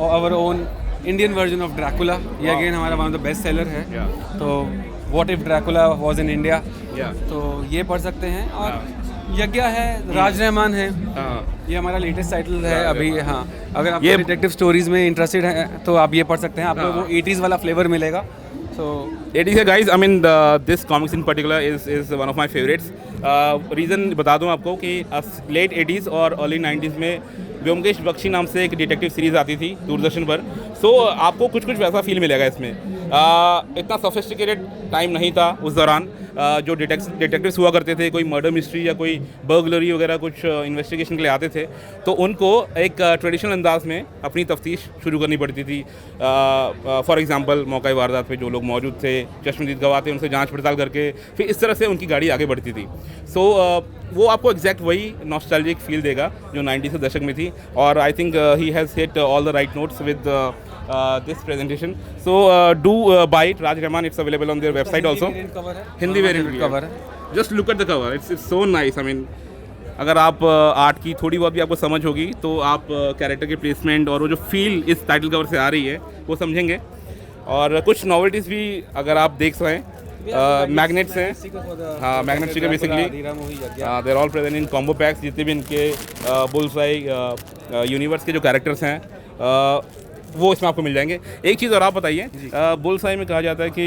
our own Indian version of Dracula, ये अगेन हमारा one of the best seller है। तो what if Dracula was in India, तो ये पढ़ सकते हैं। और यज्ञ है, राज रहमान है, ये हमारा लेटेस्ट टाइटल है अभी। हाँ, अगर आप डिटेक्टिव स्टोरीज में इंटरेस्टेड हैं तो आप ये पढ़ सकते हैं, आपको वो 80s वाला फ्लेवर मिलेगा। So 80s है guys, I mean this comics in particular is one of my favorites. Reason बता दूं आपको कि लेट 80s और अर्ली 90s में व्योमकेश बख्शी नाम से एक डिटेक्टिव सीरीज़ आती थी दूरदर्शन पर। सो आपको कुछ वैसा फील मिलेगा इसमें। इतना सोफिस्टिकेटेड टाइम नहीं था उस दौरान। जो डिटेक्टिव्स हुआ करते थे, कोई मर्डर मिस्ट्री या कोई बर्गलरी वगैरह कुछ इन्वेस्टिगेशन के लिए आते थे, तो उनको एक ट्रेडिशनल अंदाज में अपनी तफ्तीश शुरू करनी पड़ती थी। फॉर एग्जांपल मौका वारदात पे जो लोग मौजूद थे, चश्मदीद गवाह थे, उनसे जांच पड़ताल करके फिर इस तरह से उनकी गाड़ी आगे बढ़ती थी। सो वो आपको एग्जैक्ट वही नॉस्टैल्जिक फील देगा जो 90s के दशक में थी। और I think he has hit all the right notes with this presentation. So do buy it. Raj Rahman, it's available on their website also. Hindi variant cover है। Just look at the cover. It's so nice. I mean, अगर आप art की थोड़ी बहुत भी आपको समझ होगी तो आप कैरेक्टर के प्लेसमेंट और वो जो फील इस टाइटल कवर से आ रही है वो समझेंगे। और कुछ नॉवेल्टीज़ भी अगर आप देख सकें, मैग्नेट्स हैं। हाँ, magnet sticker basically there all present in combo PACS. जितने भी इनके बुल्सआई यूनिवर्स के जो कैरेक्टर्स हैं वो इसमें आपको मिल जाएंगे। एक चीज़ और आप बताइए, बुल्सआई में कहा जाता है कि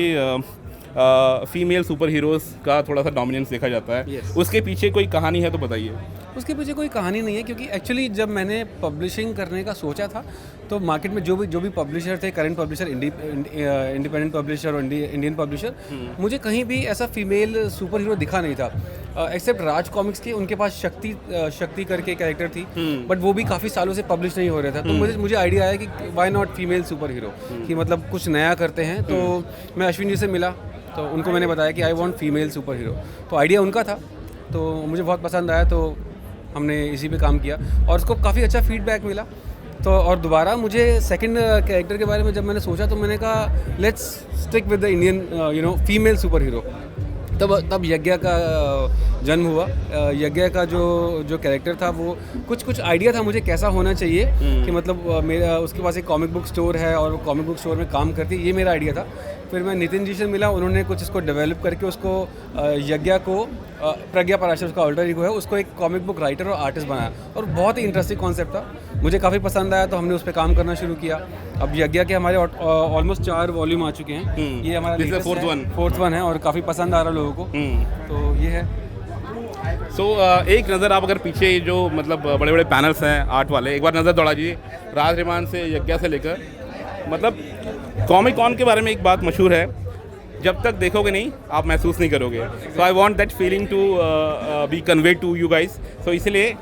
फीमेल सुपर हीरोज़ का थोड़ा सा डोमिनेंस देखा जाता है। उसके पीछे कोई कहानी है तो बताइए। उसके पीछे कोई कहानी नहीं है, क्योंकि एक्चुअली जब मैंने पब्लिशिंग करने का सोचा था तो मार्केट में जो भी पब्लिशर थे, करंट पब्लिशर, इंडिपेंडेंट पब्लिशर और इंडियन पब्लिशर, मुझे कहीं भी ऐसा फीमेल सुपर हीरो दिखा नहीं था एक्सेप्ट राज कॉमिक्स के। उनके पास शक्ति करके कैरेक्टर थी, बट वो भी काफ़ी सालों से पब्लिश नहीं हो रहा था। तो मुझे आइडिया आया कि why not female superhero, कि मतलब कुछ नया करते हैं। तो मैं अश्विन जी से मिला तो उनको मैंने बताया कि I want female super hero. तो आइडिया उनका था, तो मुझे बहुत पसंद आया, तो हमने इसी पे काम किया और उसको काफ़ी अच्छा फीडबैक मिला। तो और दोबारा मुझे सेकंड कैरेक्टर के बारे में जब मैंने सोचा तो मैंने कहा let's stick with the Indian female super hero. तब यज्ञ का जन्म हुआ। यज्ञ का जो कैरेक्टर था वो कुछ आइडिया था मुझे कैसा होना चाहिए, कि मतलब मेरा उसके पास एक कॉमिक बुक स्टोर है और वो कॉमिक बुक स्टोर में काम करती है, ये मेरा आइडिया था। फिर मैं नितिन जी से मिला, उन्होंने कुछ इसको डेवलप करके उसको यज्ञ को प्रज्ञा पराशर उसका अल्टर ईगो है, उसको एक कॉमिक बुक राइटर और आर्टिस्ट बनाया और बहुत ही इंटरेस्टिंग कॉन्सेप्ट था, मुझे काफ़ी पसंद आया। तो हमने उस पर काम करना शुरू किया। अब यज्ञ के हमारे ऑलमोस्ट 4 वॉल्यूम आ चुके हैं। ये हमारा फोर्थ वन है और काफ़ी पसंद आ रहा है लोगों को। तो ये है। सो एक नज़र आप अगर पीछे जो मतलब बड़े बड़े पैनल्स हैं आर्ट वाले, एक बार नज़र दौड़ा दीजिए। राज रहमान से यज्ञ से लेकर, मतलब कॉमिक कॉन के बारे में एक बात मशहूर है, जब तक देखोगे नहीं आप महसूस नहीं करोगे। So I want that feeling to be conveyed to you guys. So इसलिए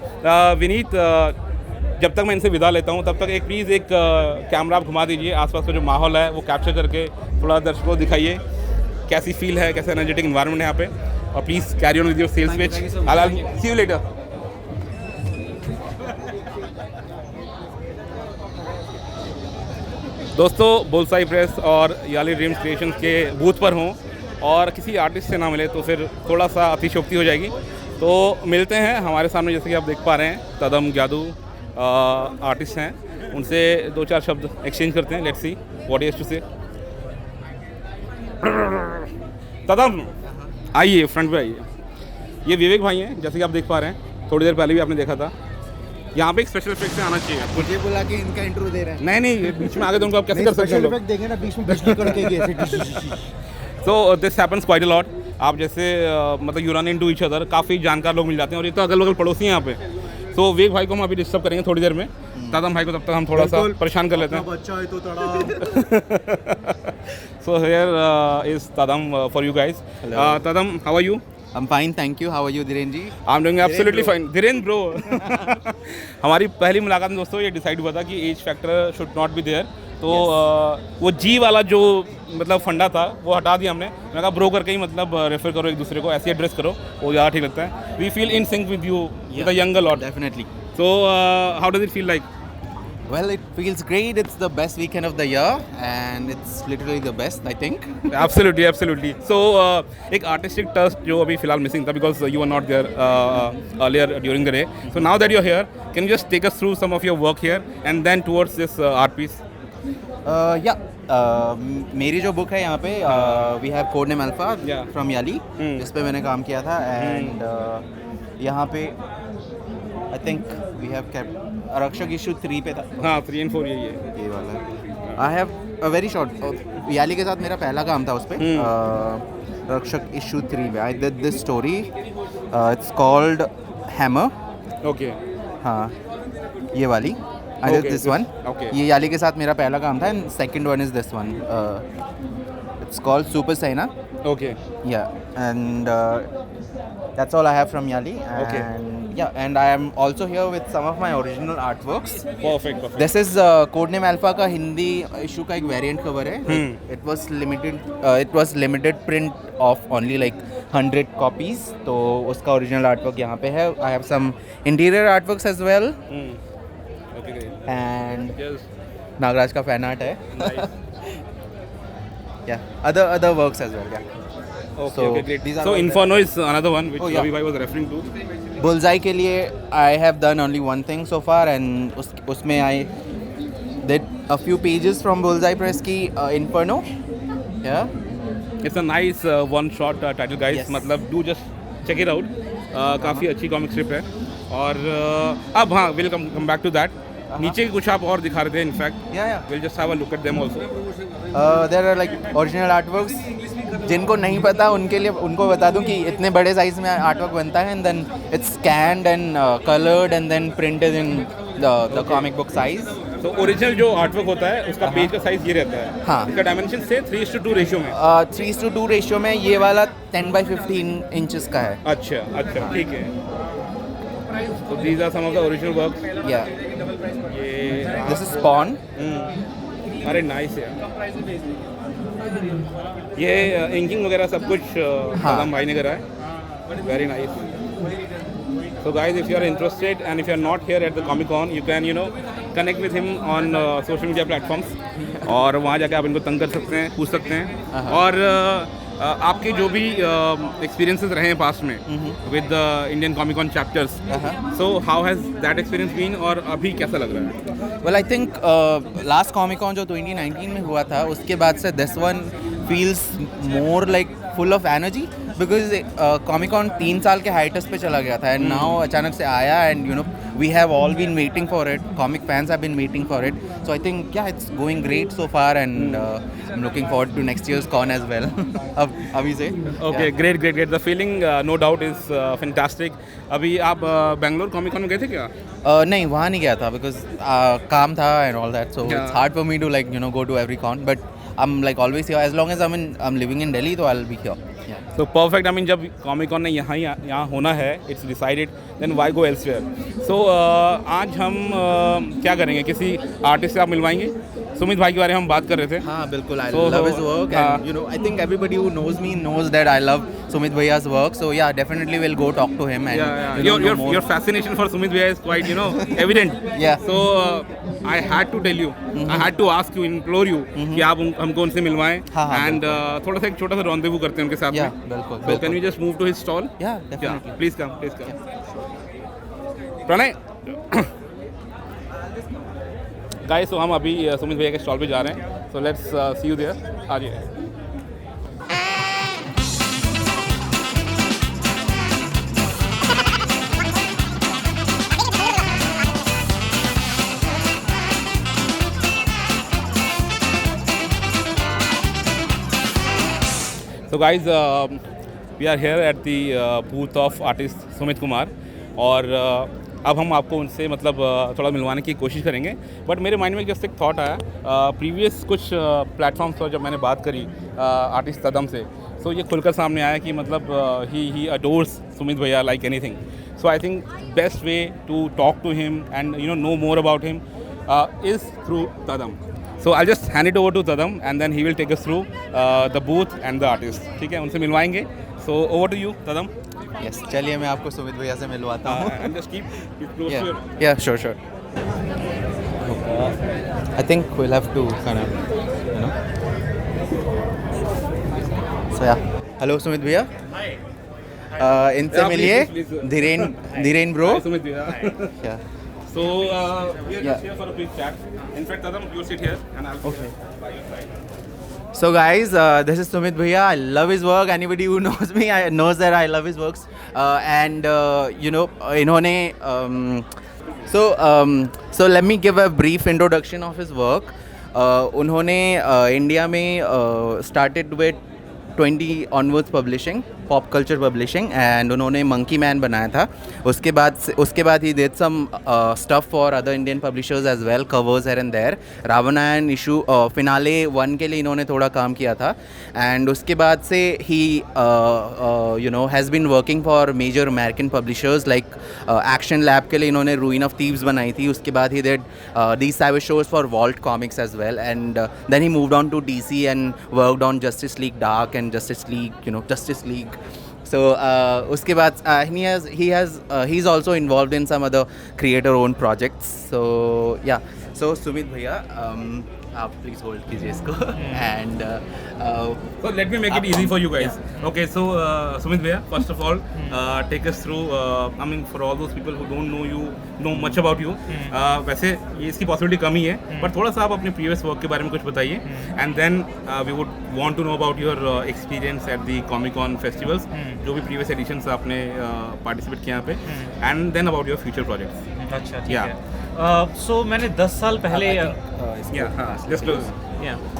विनीत, जब तक मैं इनसे विदा लेता हूँ तब तक एक प्लीज़ एक कैमरा आप घुमा दीजिए, आसपास का जो माहौल है वो कैप्चर करके थोड़ा दर्शकों को दिखाइए कैसी फील है, कैसा एनर्जेटिक इन्वायरमेंट है यहाँ पे। और please carry on with your sales pitch. I will see you later. दोस्तों, बुल्सआई प्रेस और याली ड्रीम्स क्रिएशंस के बूथ पर हों और किसी आर्टिस्ट से ना मिले तो फिर थोड़ा सा अतिशोक्ति हो जाएगी। तो मिलते हैं हमारे सामने, जैसे कि आप देख पा रहे हैं, तदम जादू आर्टिस्ट हैं, उनसे 2-4 शब्द एक्सचेंज करते हैं। Let's see what is to say. तदम आइए, फ्रंट पे आइए। ये विवेक भाई हैं, जैसे कि आप देख पा रहे हैं, थोड़ी देर पहले भी आपने देखा था। यहाँ पे एक स्पेशल इफेक्ट से आना चाहिए। मुझे बोला कि इनका इंट्रो दे रहे हैं। नहीं, बीच में आगे तो उनको आप कैसे कर सकते हैं? इफेक्ट देंगे ना, बीच में बिजली कड़केगी ऐसे। So this happens quite a lot. आप जैसे मतलब you run into each other, काफ़ी जानकार लोग मिल जाते हैं और ये तो अगल बगल पड़ोसी हैं यहाँ पे। सो विवेक भाई को हम अभी डिस्टर्ब करेंगे थोड़ी देर में, तदम भाई को तब तक हम थोड़ा सा परेशान कर लेते हैं। बच्चा है तो तड़ा। So here is Tadam for you guys. Tadam, how are you? I'm fine, thank you. How are you, Dhiren ji? I'm doing absolutely fine. Dhiren bro. हमारी पहली मुलाकात में दोस्तों ये डिसाइड हुआ था कि age factor should not be there. तो वो जी वाला जो मतलब फंडा था वो हटा दिया हमने। मैं कहा ब्रो करके ही मतलब रेफर करो एक दूसरे को, ऐसे एड्रेस करो, वो ज़्यादा ठीक लगता है। We feel in sync with you, with the younger lot. Definitely. So how does it feel like? Well, it feels great. It's the best weekend of the year, and it's literally the best, I think. Absolutely. So एक artistic touch जो अभी फिलहाल missing था, because you were not there earlier during the day. So now that you're here, can you just take us through some of your work here and then towards this art piece? मेरी जो book है यहाँ पे we have code name Alpha from Yali, जिस पे मैंने काम किया था, एंड यहाँ पे I think we have kept Aarakshak issue 3 पे था। हाँ 3 and 4 यही है। ये वाला I have a very short, Yali के साथ मेरा पहला काम था उस पे, आरक्षक इशू 3 पे I did this story, it's called hammer. Okay. हाँ ये वाली आई डिड दिस वन। ये याली के साथ मेरा पहला काम था, and second one is this one, it's called super Sena. Okay. Yeah and that's all I have from Yali, and yeah, and I am also here with some of my original artworks. Perfect. This is Codename Alpha का Hindi issue का एक variant cover है। It was limited print of only like 100 copies, तो उसका original artwork यहाँ पे है। I have some interior artworks as well. Okay, great. And Yes. Nagraj का फैन आर्ट है। Yeah, other works as well. Yeah. Okay, great. So Inferno is another one which Ravi bhai was referring to. Bullseye के लिए I have done only one thing so far, and उसमें I did a few pages from Bullseye Press की Inferno. Yeah. It's a nice one-shot title, guys. Yes. मतलब do just check it out. काफ़ी अच्छी comic strip है। और अब हाँ, we'll come back to that. नीचे कुछ आप और दिखा रहे थे, in fact. We'll just have a look at them also. There are like original artworks. जिनको नहीं पता उनके लिए उनको बता दूं कि इतने बड़े साइज में आर्टवर्क बनता है, and then it's scanned and coloured and then printed in the comic book size. तो ओरिजिनल जो आर्टवर्क होता है उसका पेज का साइज ये रहता है। हाँ। इसका डायमेंशन से 3:2 रेशियो में। 3:2 रेशियो में ये वाला 10x15 इंचेस का है। अच्छा ठीक है। तो these are some of the original works. Yeah ये दिस इज स्पॉन। अरे नाइस है। ये इंकिंग वगैरह सब कुछ सदम भाई ने करा है। Very nice. So guys, if you are interested and if you are not here at the Comic Con, you can connect with him on social media platforms और वहाँ जाके आप इनको तंग कर सकते हैं, पूछ सकते हैं। और आपके जो भी एक्सपीरियंसेस रहे हैं पास्ट में with Indian comic con chapters, so how has that experience been और अभी कैसा लग रहा है? Well I think last comic con जो 2019 में हुआ था उसके बाद से this one feels more like full of energy, because comic con 3 साल के हाइटस पे चला गया था, एंड नाउ अचानक से आया, and we have all been waiting for it, comic fans have been waiting for it, so I think it's going great so far, and I am looking forward to next years con as well. अब अभी से okay, great, the feeling no doubt is fantastic. अभी आप Bangalore comic con में गए थे क्या? नहीं, वहाँ नहीं गया था, बिकॉज काम था and all that, so it's hard for me to like go to every con, but I'm like always here as long as I'm living in Delhi, so I'll be here. Yeah. So perfect. I mean, जब Comic Con ने यहाँ होना है, it's decided, then why go elsewhere? So आज हम क्या करेंगे? किसी आर्टिस्ट से आप मिलवाएंगे? सुमित भाई के बारे में हम बात कर रहे थे। हाँ बिल्कुल, I love his work, and I think everybody who knows me knows that I love Sumit Bhaiya's work. So yeah, definitely we'll go talk to him and your fascination for Sumit Bhaiya is quite evident. Yeah. So I had to tell you, I had to ask you, implore you कि आप हमको उनसे मिलवाएं, and थोड़ा सा एक छोटा सा rendezvous करते हैं उनके साथ में। बिल्कुल। So can we just move to his stall? Yeah, definitely. Please come. Pranay. Guys, तो हम अभी सुमित भैया के स्टॉल पे जा रहे हैं, so let's see you there. आ जाइए। So guys, we are here at the booth of artist Sumit Kumar, और अब हम आपको उनसे मतलब थोड़ा मिलवाने की कोशिश करेंगे। बट मेरे माइंड में जस्ट एक थॉट आया, प्रीवियस कुछ प्लेटफॉर्म्स पर जब मैंने बात करी आर्टिस्ट तदम से, सो ये खुलकर सामने आया कि मतलब ही अडोर्स सुमित भैया like anything. So I think best way to talk to him and know more about him is through Tadam. So I'll just hand it over to Tadam, and then he will take us through the booth and the artist. ठीक है, उनसे मिलवाएंगे। So over to you, Tadam. Yes, चलिए मैं आपको सुमित भैया से मिलवाता हूँ। And just keep close to your... Yeah, sure. I think we'll have to kind of, So yeah, hello Sumit भैया। इनसे मिलिए, धीरेन ब्रो। सुमित भैया। Yeah. So we are just here for a quick chat. In fact, Tadam, you sit here and I'll sit here by your side. So guys, this is Sumit Bhaiya. I love his work. Anybody who knows me knows that I love his works. इन्होंने so let me give a brief introduction of his work. उन्होंने India में started with 20 onwards publishing, pop culture publishing, and उन्होंने Monkey Man बनाया था. उसके बाद he did some stuff for other Indian publishers as well, covers here and there. रावणायण issue finale 1 के लिए इन्होंने थोड़ा काम किया था. And उसके बाद से he has been working for major American publishers like Action Lab के लिए इन्होंने Ruin of Thieves बनाई थी. उसके बाद he did these savage shows for Vault Comics as well, and then he moved on to DC and worked on Justice League Dark and Justice League, Justice League. So उसके बाद he's also involved in some other creator owned projects. So yeah, so Sumit Bhaiya, आप please hold कीजिए इसको. And so let me make it easy for you guys. Okay, so Sumit Bhaiya, first of all, take us through. I mean, for all those people who don't know much about you. वैसे ये इसकी possibility कम ही है, but थोड़ा सा आप अपने previous work के बारे में कुछ बताइए. And then we would want to know about your experience at the Comic Con festivals, जो भी previous editions आपने participate किया यहाँ पे, and then about your future projects. अच्छा ठीक है. सो मैंने 10 साल पहले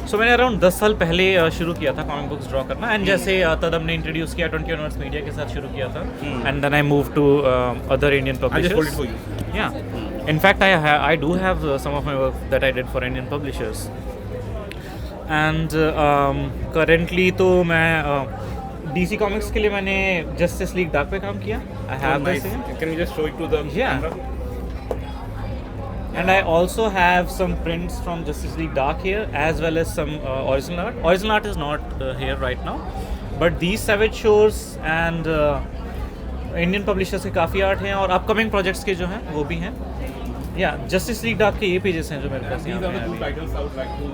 सो मैंने अराउंड 10 साल पहले शुरू किया था कॉमिक बुक्स ड्रॉ करना. एंड जैसे तदम ने इंट्रोड्यूस किया 20 Onwards मीडिया के साथ शुरू किया था. And then I move to other Indian publishers. Yeah in fact I do have some of my work that I did for Indian publishers. And currently तो मैं डीसी कॉमिक्स के लिए मैंने जस्टिस लीग डार्क पे काम किया. I have this. Can you just show it to the camera? And I also have some prints from Justice League Dark here, as well as some original art. Original art is not here right now, but these Savage Shores and Indian publishers के काफ़ी art हैं और upcoming projects के जो हैं वो भी हैं. Yeah, Justice League Dark के ये pages हैं जो मेरे पास यहाँ पे हैं. These are the two titles I would like to.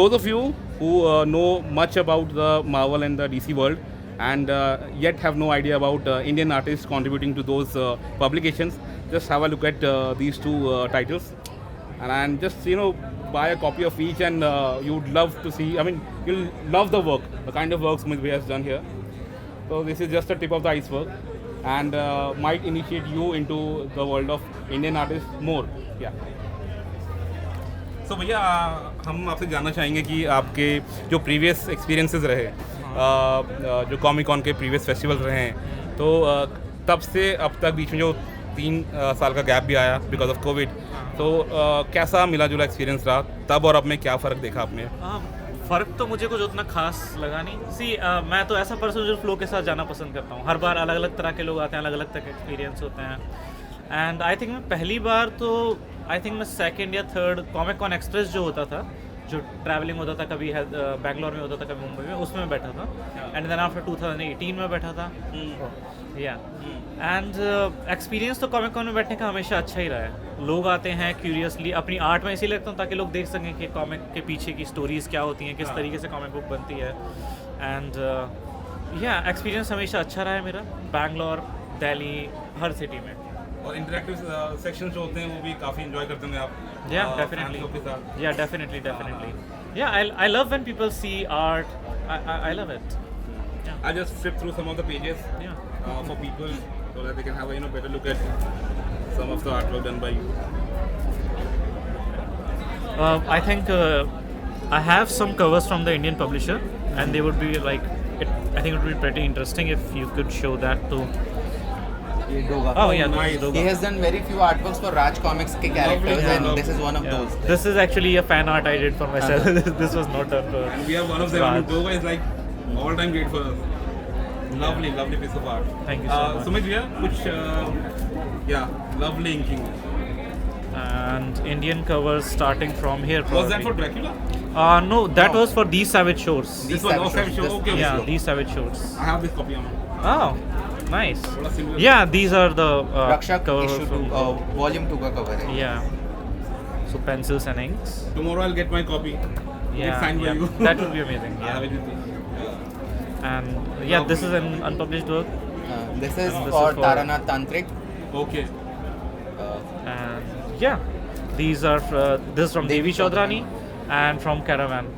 Those of you who know much about the Marvel and the DC world, and yet have no idea about Indian artists contributing to those publications, just have a look at these two titles, and just buy a copy of each, and you'd love to see. I mean, you'll love the work, the kind of work Sumit Bhaiya has done here. So this is just a tip of the iceberg, and might initiate you into the world of Indian artists more. Yeah. So भैया हम आपसे जानना चाहेंगे कि आपके जो previous experiences रहे, जो कॉमिक कॉन के प्रीवियस फेस्टिवल रहे हैं, तो तब से अब तक बीच में जो 3 साल का गैप भी आया बिकॉज ऑफ कोविड, तो कैसा मिला जुला एक्सपीरियंस रहा तब और अब में क्या फ़र्क देखा आपने? फ़र्क तो मुझे कुछ उतना खास लगा नहीं. मैं तो ऐसा पर्सन जो फ्लो के साथ जाना पसंद करता हूँ. हर बार अलग अलग तरह के लोग आते हैं, अलग अलग तरह के एक्सपीरियंस होते हैं. एंड आई थिंक मैं पहली बार तो मैं सेकेंड या थर्ड कॉमिक कॉन एक्सप्रेस जो होता था, जो ट्रैवलिंग होता था, कभी बैंगलोर में होता था, कभी मुंबई में, उसमें मैं बैठा था. एंड देन आफ्टर 2018 में बैठा था. या एंड एक्सपीरियंस तो कॉमिक कॉन में बैठने का हमेशा अच्छा ही रहा है. लोग आते हैं क्यूरियसली, अपनी आर्ट में इसीलिए लगता हूँ ताकि लोग देख सकें कि कॉमिक के पीछे की स्टोरीज़ क्या होती हैं, किस तरीके से कॉमिक बुक बनती है. एंड या एक्सपीरियंस हमेशा अच्छा रहा है मेरा, बैंगलोर, दिल्ली, हर सिटी में. और इंटरेक्टिव सेक्शंस जो होते हैं वो भी काफ़ी एंजॉय करते होंगे आप? Yeah, definitely. Yeah, definitely. Yeah, I love when people see art. I love it. Yeah. I just flip through some of the pages. Yeah. For people so that they can have a better look at some of the artwork done by you. I think I have some covers from the Indian publisher, and they would be like I think it would be pretty interesting if you could show that too. Oh yeah, nice. He has done very few artworks for Raj Comics के characters, and this is one of those. This is actually a fan art I did for myself. This was not done for. And we have one of them. Doga is like all-time great for us. Lovely piece of art. Thank you so much. Sumit Bhaiya, कुछ lovely inking. And Indian covers starting from here. Probably. Was that for Dracula? No, that was for These Savage Shores. This was Savage Shores. Okay. Yeah, These Savage Shores. I have this copy on. Oh. Nice. Yeah, these are the Rakshak issue 2, volume 2 का cover है. Yeah. So pencils and inks. Tomorrow I'll get my copy. Yeah, you. That would be amazing. Yeah. And yeah, this is an unpublished work. This is And this for is for- Tarannath Tantric. Okay. And yeah, these are this is from Devi Chaudrani and from Caravan.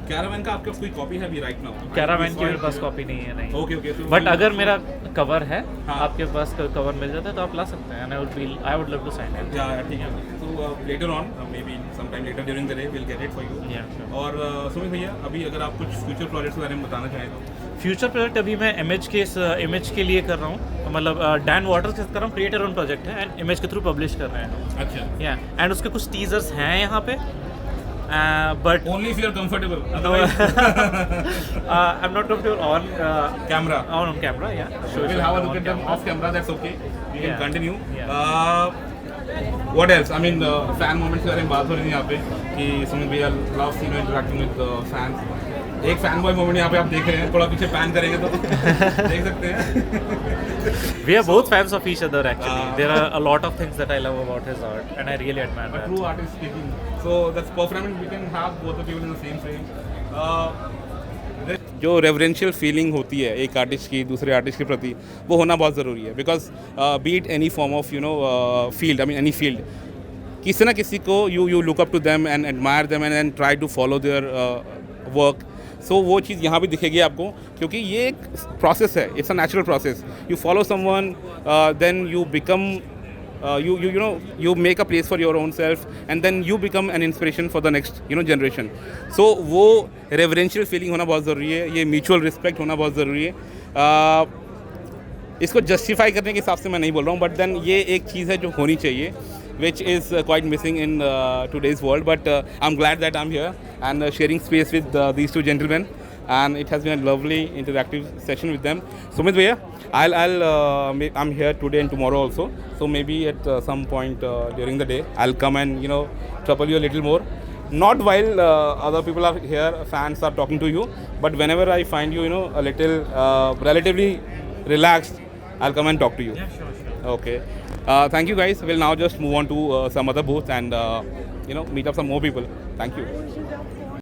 Caravan का आपके पास कोई copy है अभी right now? Caravan की मेरे पास copy नहीं है, नहीं। Okay okay. बट अगर मेरा कवर है, हाँ। आपके पास कवर मिल जाता है तो आप ला सकते हैं। I would love to sign it. या ठीक है। तो later on maybe some time later during the day will get it for you. Yeah, और सुमित भैया अभी अगर आप कुछ फ्यूचर प्रोजेक्ट्स के बारे में बताना चाहें तो? फ्यूचर प्रोजेक्ट अभी मैं इमेज के लिए कर रहा हूँ, मतलब डैन वाटर्स के साथ कर रहा हूँ। क्रिएटर ओन प्रोजेक्ट है एंड इमेज के थ्रू पब्लिश कर रहे हैं। अच्छा। या एंड उसके कुछ टीजर्स हैं यहाँ पे, but only if you are comfortable. I am not comfortable on camera. On camera. या We'll have a look at them off camera. That's okay. We can Yeah. continue. Yeah. What else? I mean, fan moments के बारे में बात हो रही थी यहाँ पे कि सुमित भैया love interacting with fans. एक फैन बॉय मोमेंट यहाँ पे आप देख रहे हैं, थोड़ा पीछे पैन करेंगे तो देख सकते हैं। We are both fans of each other actually. There are a lot of things that I love about his art and I really admire A that. true artist speaking. So that's perfect. I mean, we can have both the people in the same frame. जो reverential feeling होती है एक artist की दूसरे artist के प्रति, वो होना बहुत ज़रूरी है। Because be it any form of field, I mean any field, किसी ना किसी को you look up to them and admire them and try to follow their work. So वो चीज़ यहाँ भी दिखेगी आपको, क्योंकि ये एक प्रोसेस है, it's a natural process. You follow someone, then you become you make a place for your own self and then you become an inspiration for the next generation. So वो reverential feeling होना बहुत ज़रूरी है, ये mutual respect होना बहुत ज़रूरी है। इसको justify करने के हिसाब से मैं नहीं बोल रहा हूँ, but then ये एक चीज़ है जो होनी चाहिए, which is quite missing in today's world. But I'm glad that I'm here and sharing space with these two gentlemen, and it has been a lovely interactive session with them. Sumit bhaiya, I'm here today and tomorrow also, so maybe at some point during the day I'll come and trouble you a little more, not while other people are here, fans are talking to you, but whenever I find you a little relatively relaxed, I'll come and talk to you. Yeah, sure. Okay. Thank you guys. We'll now just move on to some other booth and meet up some more people. Thank you.